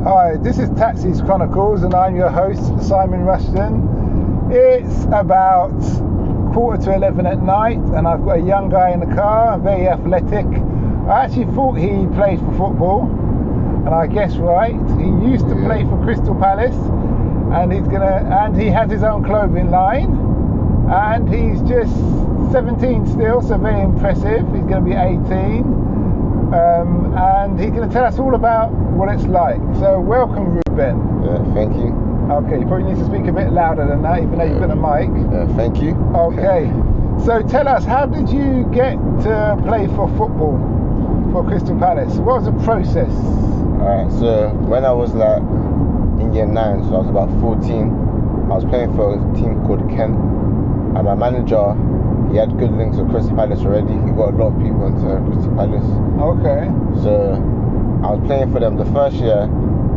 Hi, this is Chronicles and I'm your host, Simon Rushton. It's about 11:15 at night and I've got a young guy in the car, very athletic. I actually thought he played for football, and I guess right. He used to play for Crystal Palace, and he has his own clothing line, and he's just 17 still, so very impressive. He's going to be 18. And he's going to tell us all about what it's like. So welcome, Ruben. Thank you. Okay, you probably need to speak a bit louder than that, even though you've got a mic. Thank you. Okay, so tell us, how did you get to play for football for Crystal Palace? What was the process? Alright, so when I was like in year 9, so I was about 14, I was playing for a team called Kent, and my manager, he had good links with Crystal Palace already. He got a lot of people into Crystal Palace. Okay. So I was playing for them. The first year,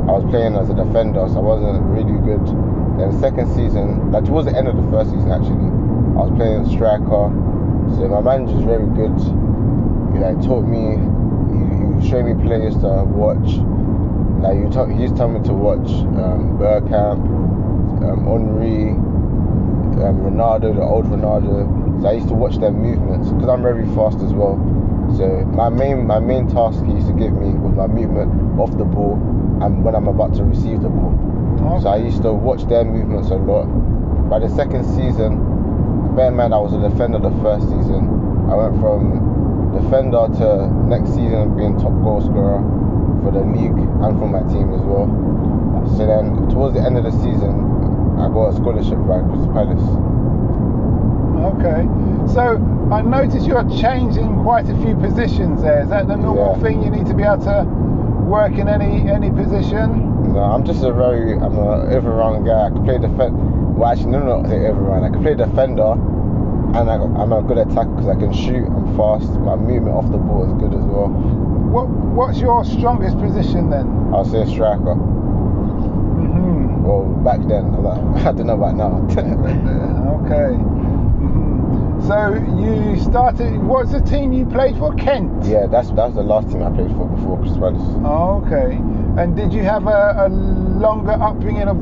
I was playing as a defender, so I wasn't really good. Then the second season, like towards the end of the first season actually, I was playing striker. So my manager's very good. He like taught me, he showed me players to watch. Like he used to tell me to watch Bergkamp, Henry, Ronaldo, the old Ronaldo. So I used to watch their movements because I'm very fast as well. So my main task he used to give me was my movement off the ball and when I'm about to receive the ball. Okay. So I used to watch their movements a lot. By the second season, bear in mind I was a defender the first season. I went from defender to next season being top goal scorer for the league and for my team as well. So then towards the end of the season, I got a scholarship by Crystal Palace. Okay, so I noticed you're changing quite a few positions there. Is that the normal thing? You need to be able to work in any position? No, I'm a overround guy. I can play well, actually, no, not say overround. I can play defender, and I'm a good attacker because I can shoot. I'm fast. My movement off the ball is good as well. What's your strongest position then? I'll say striker. Mm-hmm. Well, back then, I don't know about now. Okay. So you started, what's the team you played for? Kent? Yeah, that was the last team I played for before Crystal Palace. Oh, okay. And did you have a longer upbringing of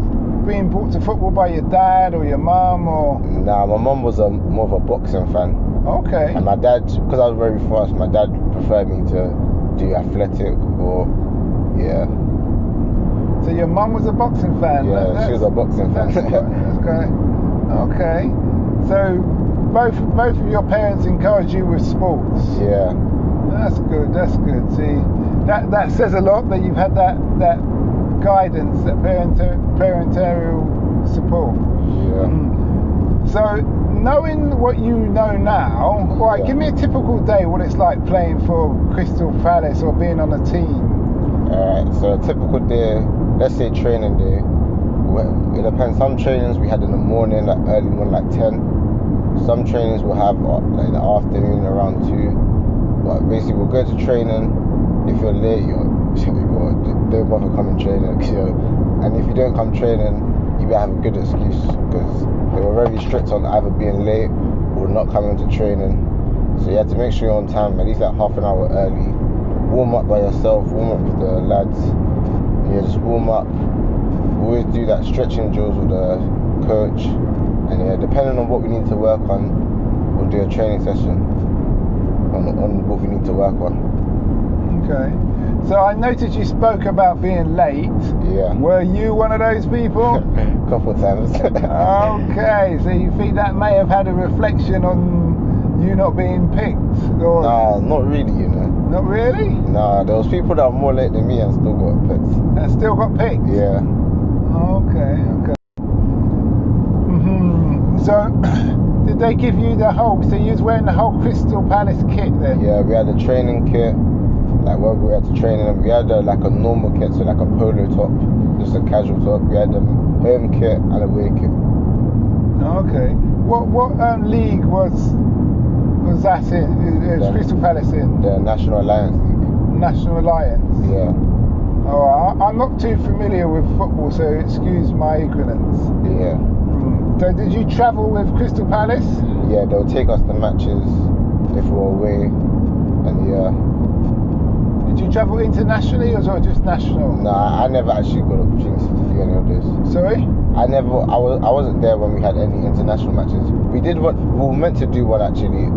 being brought to football by your dad or your mum or? Nah, my mum was more of a boxing fan. Okay. And my dad, because I was very fast, my dad preferred me to do athletic or, yeah. So your mum was a boxing fan? Yeah, she was a boxing fan. That's great. Okay. So both of your parents encourage you with sports. Yeah. That's good. See, that says a lot that you've had that guidance, that parental support. Yeah. So knowing what you know now, right, give me a typical day, what it's like playing for Crystal Palace or being on a team. Alright, so a typical day, let's say training day. It depends. Some trainings we had in the morning, like early morning, like 10. Some trainings we'll have like in the afternoon around 2. But basically we'll go to training. If you're late, don't bother coming training. And if you don't come training, you better have a good excuse because they were very strict on either being late or not coming to training. So you had to make sure you're on time, at least like half an hour early. Warm up by yourself, warm up with the lads. Yeah, just warm up. Always do that stretching drills with the coach. And yeah, depending on what we need to work on, we'll do a training session on what we need to work on. Okay. So I noticed you spoke about being late. Yeah. Were you one of those people? A couple of times. Okay, so you think that may have had a reflection on you not being picked? Or? Nah, not really, you know. Not really? Nah, there was people that were more late than me and still got picked. And still got picked? Yeah. Okay. So, did they give you the whole, so you was wearing the whole Crystal Palace kit then? Yeah, we had a training kit, like where we had to train in. We had like a normal kit, so like a polo top, just a casual top. We had a home kit and a away kit. Okay. What league was that in? Crystal Palace in? The National Alliance League. National Alliance? Yeah. Oh, I'm not too familiar with football, so excuse my ignorance. Yeah. So did you travel with Crystal Palace? Yeah, they'll take us to matches if we're away, and yeah. Did you travel internationally or just national? Nah, I never actually got opportunity to do any of this. Sorry? I wasn't there when we had any international matches. We were meant to do one actually.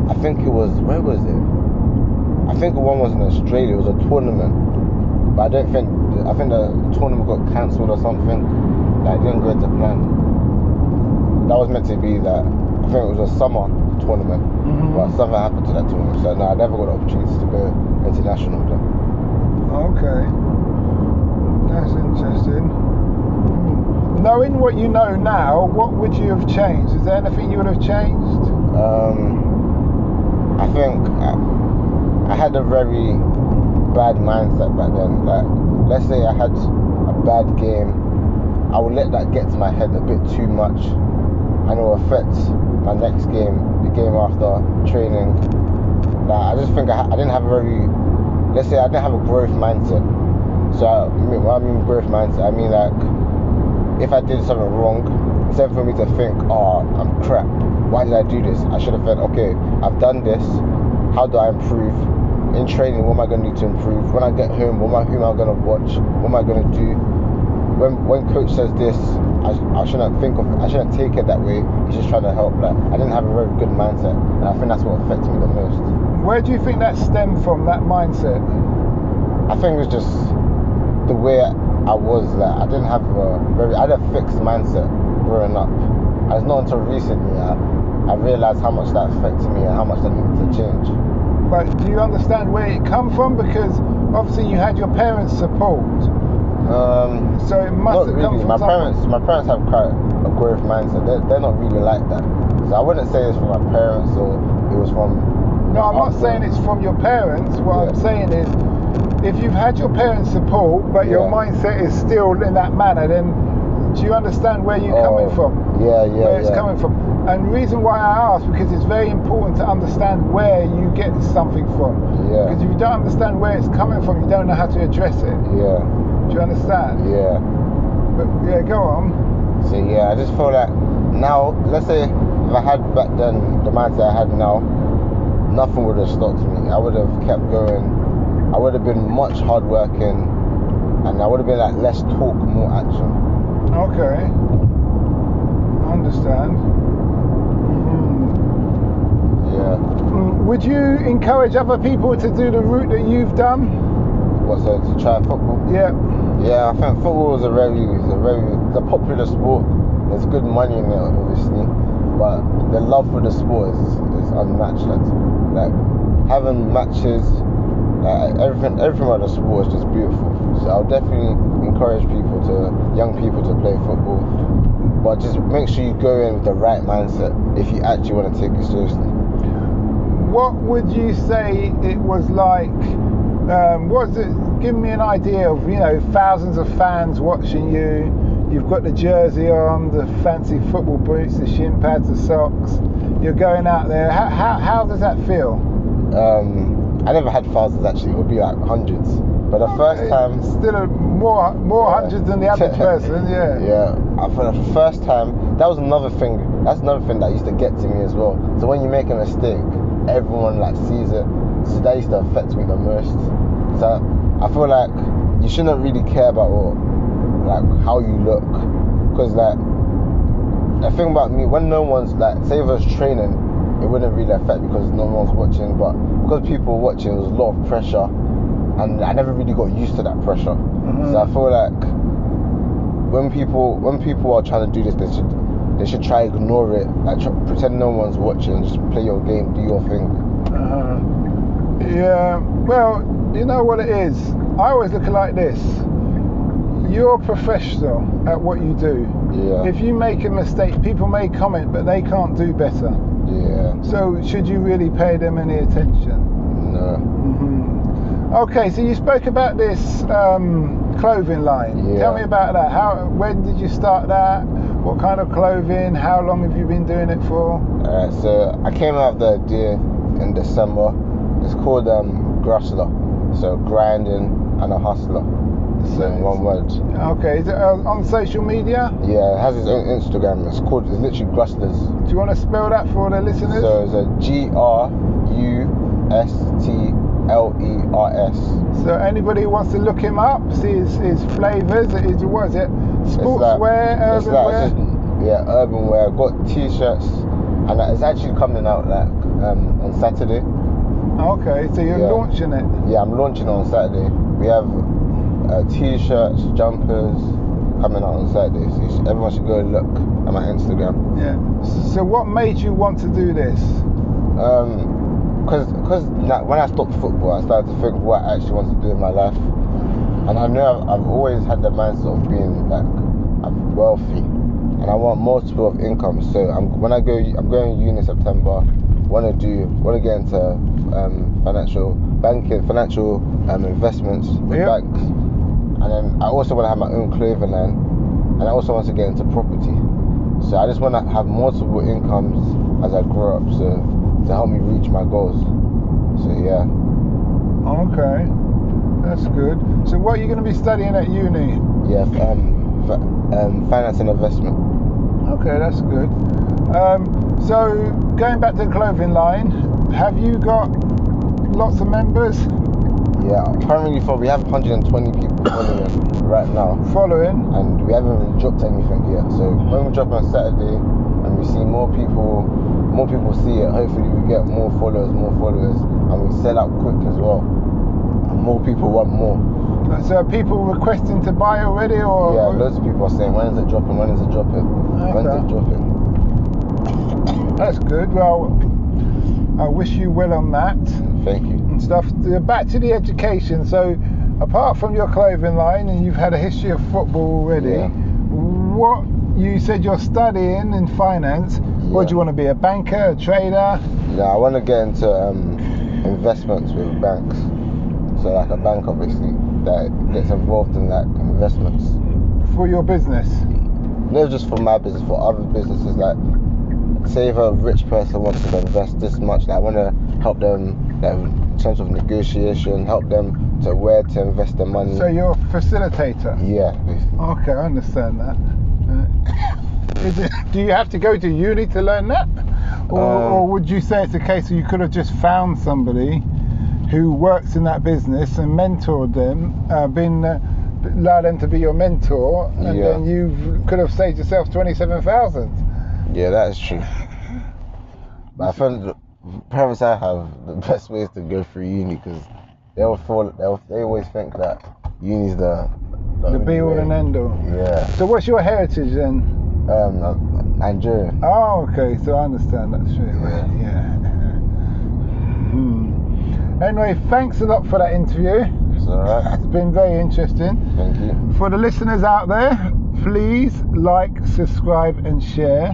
I think it was, where was it? I think one was in Australia. It was a tournament, but I think the tournament got cancelled or something. Like, it didn't go to plan. That was meant to be that. I think it was a summer tournament, but something happened to that tournament. So no, I never got the opportunity to go international though. Okay, that's interesting. Knowing what you know now, what would you have changed? Is there anything you would have changed? I think I had a very bad mindset back then. Like, let's say I had a bad game, I would let that get to my head a bit too much, and it will affect my next game, the game after, training. Like, I just think I didn't have I didn't have a growth mindset. So when I mean growth mindset, I mean like, if I did something wrong, instead for me to think, oh, I'm crap, why did I do this? I should have said, okay, I've done this, how do I improve? In training, what am I going to need to improve? When I get home, who am I going to watch? What am I going to do? When coach says this, I shouldn't take it that way. He's just trying to help. Like, I didn't have a very good mindset, and I think that's what affected me the most. Where do you think that stemmed from, that mindset? I think it was just the way I was. Like, I had a fixed mindset growing up. And it's not until recently I realised how much that affected me and how much that needed to change. But do you understand where it come from? Because obviously you had your parents' support. So it must have come from my parents have quite a growth mindset. They're not really like that. So I wouldn't say it's from my parents or it was from. No, I'm not saying it's from your parents. What I'm saying is, if you've had your parents' support, but your mindset is still in that manner, then do you understand where you're coming from? Where it's coming from. And the reason why I ask, because it's very important to understand where you get something from. Because if you don't understand where it's coming from, you don't know how to address it. Do you understand? But yeah, go on. So I just feel like now, let's say if I had back then the mindset I had now, nothing would have stopped me. I would have kept going. I would have been much hard working, and I would have been like less talk, more action. Okay, I understand. Would you encourage other people to do the route that you've done? What, so to try football? Yeah, I think football is it's a popular sport. There's good money in it, obviously, but the love for the sport is unmatched. Like having matches, everything about the sport is just beautiful. So I'll definitely encourage young people to play football, but just make sure you go in with the right mindset if you actually want to take it seriously. What would you say it was like? Give me an idea of, thousands of fans watching you. You've got the jersey on, the fancy football boots, the shin pads, the socks. You're going out there. How does that feel? I never had thousands actually. It would be like hundreds. But the first time, still more hundreds than the average person. For the first time, that was another thing. That's another thing that used to get to me as well. So when you make a mistake, everyone sees it. So that used to affect me the most. So I feel like you shouldn't really care about how you look, because the thing about me, when no one's say if I was training, it wouldn't really affect because no one's watching. But because people were watching, there was a lot of pressure, and I never really got used to that pressure. So I feel like when people are trying to do this, they should try ignore it, pretend no one's watching, just play your game, do your thing. Well, you know what it is, I always look at it like this: you're a professional at what you do. If you make a mistake, people may comment, but they can't do better. So should you really pay them any attention? No. Okay, so you spoke about this clothing line. Tell me about that. When did you start that? What kind of clothing? How long have you been doing it for? So I came out with the idea in December. It's called Grustler. So grinding and a hustler. So in one word. Okay, is it on social media? Yeah, it has its own Instagram. It's literally Grustlers. Do you want to spell that for the listeners? So it's a GRUSTLERS. S01 E070 So anybody who wants to look him up, see his flavours, what is it? Sportswear, urban wear? Urban wear. I've got t-shirts, and it's actually coming out on Saturday. Okay, so you're launching it? Yeah, I'm launching it on Saturday. We have t-shirts, jumpers coming out on Saturday, so everyone should go and look at my Instagram. Yeah. So what made you want to do this? Because when I stopped football, I started to think what I actually want to do in my life, and I know I've always had the mindset of being I'm wealthy, and I want multiple of income. So I'm going to uni in September. Want to get into financial investments with banks, and then I also want to have my own clothing line, and I also want to get into property. So I just want to have multiple incomes as I grow up, so to help me reach my goals. So yeah. Okay, that's good. So what are you going to be studying at uni? Yeah, finance and investment. Okay, that's good. So going back to the clothing line, have you got lots of members? Yeah, currently we have 120 people following right now. Following? And we haven't really dropped anything yet. So when we drop on Saturday and we see more people see it, hopefully we get more followers, and we sell out quick as well. And more people want more. So are people requesting to buy already, or? Yeah, loads of people are saying, when is it dropping? Okay. When's it dropping? That's good. Well, I wish you well on that. Thank you. And stuff. Back to the education. So apart from your clothing line, and you've had a history of football already, what you said you're studying in finance, what do you want to be, a banker, a trader? Yeah, I want to get into investments with banks. So like a bank, obviously, that gets involved in investments. For your business? Not just for my business, for other businesses. Like, say if a rich person wants to invest this much, I want to help them in terms of negotiation, help them to where to invest their money. So you're a facilitator? Yeah, basically. Okay, I understand that. Do you have to go to uni to learn that? Or would you say it's a case where you could have just found somebody who works in that business and mentored them, allowed them to be your mentor, and then you could have saved yourself 27,000? Yeah, that is true. But I find the parents I have, the best way is to go through uni, because they always think that uni's the be all and end all. Yeah. So what's your heritage then? Nigerian. Oh, okay. So I understand that straight away. Yeah. Anyway, thanks a lot for that interview. It's alright. It's been very interesting. Thank you. For the listeners out there, please like, subscribe and share.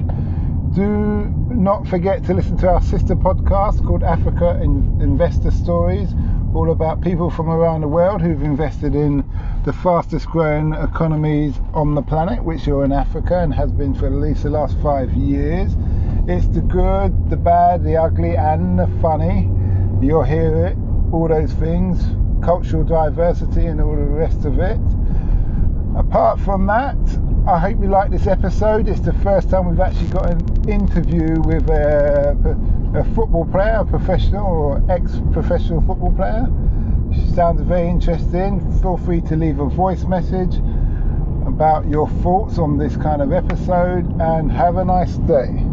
Do not forget to listen to our sister podcast called Africa Investor Stories, all about people from around the world who've invested in the fastest growing economies on the planet, which are in Africa and has been for at least the last 5 years. It's the good, the bad, the ugly and the funny. You'll hear it, all those things, cultural diversity and all the rest of it. Apart from that, I hope you like this episode. It's the first time we've actually got an interview with a football player, a professional or ex-professional football player. Sounds very interesting. Feel free to leave a voice message about your thoughts on this kind of episode, and have a nice day.